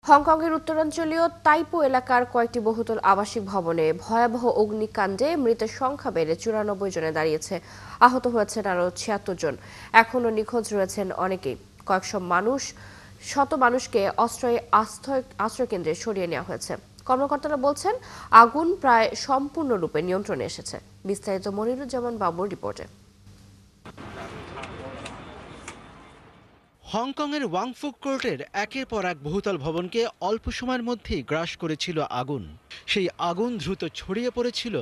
হংকংয়ের উত্তরাঞ্চলীয় তাইপো এলাকার কয়েকটি বহুতল আবাসিক ভবনে ভয়াবহ অগ্নিকাণ্ডে মৃতের সংখ্যা বেড়ে 94 জনে দাঁড়িয়েছে। আহত হয়েছেন আরও 76 জন। এখনও নিখোঁজ রয়েছেন অনেকেই। শত মানুষকে আশ্রয়কেন্দ্রে সরিয়ে নেওয়া হয়েছে। কর্মকর্তারা বলছেন আগুন প্রায় সম্পূর্ণরূপে নিয়ন্ত্রণে এসেছে। বিস্তারিত মনিরুজ্জামান বাবুর রিপোর্টে। হংকংয়ের ওয়াংফুক কোর্টের একের পর এক বহুতল ভবনকে অল্প সময়ের মধ্যেই গ্রাস করেছিল আগুন। সেই আগুন দ্রুত ছড়িয়ে পড়েছিল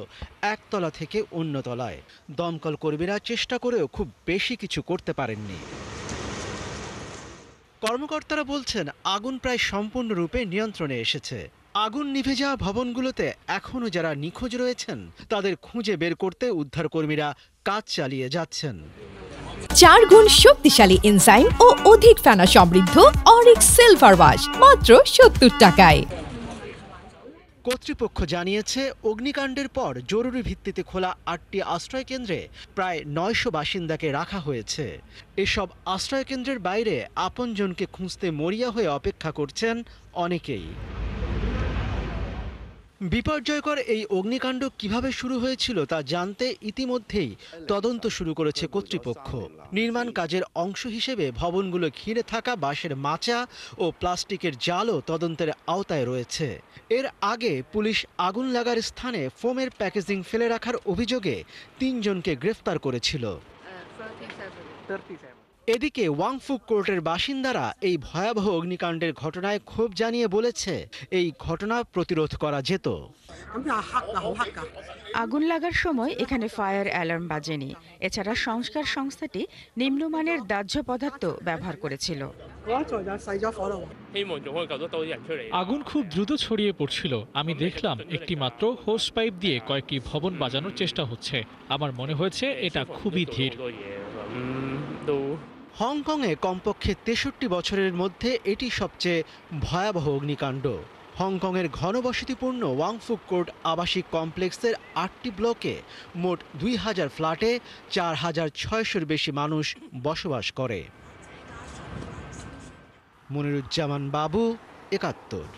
একতলা থেকে অন্য তলায়। দমকল কর্মীরা চেষ্টা করেও খুব বেশি কিছু করতে পারেননি। কর্মকর্তারা বলছেন আগুন প্রায় সম্পূর্ণরূপে নিয়ন্ত্রণে এসেছে। আগুন নিভে যাওয়া ভবনগুলোতে এখনও যারা নিখোঁজ রয়েছেন তাদের খুঁজে বের করতে উদ্ধারকর্মীরা কাজ চালিয়ে যাচ্ছেন। 4 গুণ শক্তিশালী এনজাইম ও অধিক ফেনা সমৃদ্ধ অরিক্স সিলভার ওয়াশ মাত্র 70 টাকায়। কর্তৃপক্ষ জানিয়েছে অগ্নিকাণ্ডের পর জরুরি ভিত্তিতে খোলা 8টি আশ্রয়কেন্দ্রে প্রায় 900 বাসিন্দাকে রাখা হয়েছে। এসব আশ্রয়কেন্দ্রের বাইরে আপনজনকে খুঁজতে মরিয়া হয়ে অপেক্ষা করছেন অনেকেই। বিপর্যয়কর এই অগ্নিকাণ্ড কিভাবে শুরু হয়েছিল তা জানতে ইতিমধ্যেই তদন্ত শুরু করেছে কর্তৃপক্ষ। নির্মাণ কাজের অংশ হিসেবে ভবনগুলো ঘিরে থাকা বাঁশের মাচা ও প্লাস্টিকের জালও তদন্তের আওতায় রয়েছে। এর আগে পুলিশ আগুন লাগার স্থানে ফোমের প্যাকেজিং ফেলে রাখার অভিযোগে 3 জনকে গ্রেফতার করেছিল। এদিকে ওয়াংফুক কোর্টের বাসিন্দারা এই ভয়াবহ অগ্নিকাণ্ডের ঘটনায় ক্ষোভ জানিয়ে বলেছে এই ঘটনা প্রতিরোধ করা যেত। আগুন লাগার সময় এখানে ফায়ার অ্যালার্ম বাজেনি। এছাড়া সংস্কার সংস্থাটি নিম্নমানের দাহ্য পদার্থ ব্যবহার করেছিল। আগুন খুব দ্রুত ছড়িয়ে পড়ছিল। আমি দেখলাম একটি মাত্র হোস পাইপ দিয়ে কয়েকটি ভবন বাজানোর চেষ্টা হচ্ছে। আমার মনে হয়েছে এটা খুবই ধীর। হংকংয়ে কমপক্ষে 63 বছরের মধ্যে এটি সবচেয়ে ভয়াবহ অগ্নিকাণ্ড। হংকংয়ের ঘনবসতিপূর্ণ ওয়াংফুক কোর্ট আবাসিক কমপ্লেক্সের 8টি ব্লকে মোট 2000 ফ্ল্যাটে 4600-এর বেশি মানুষ বসবাস করে। মনিরুজ্জামান বাবু, 71।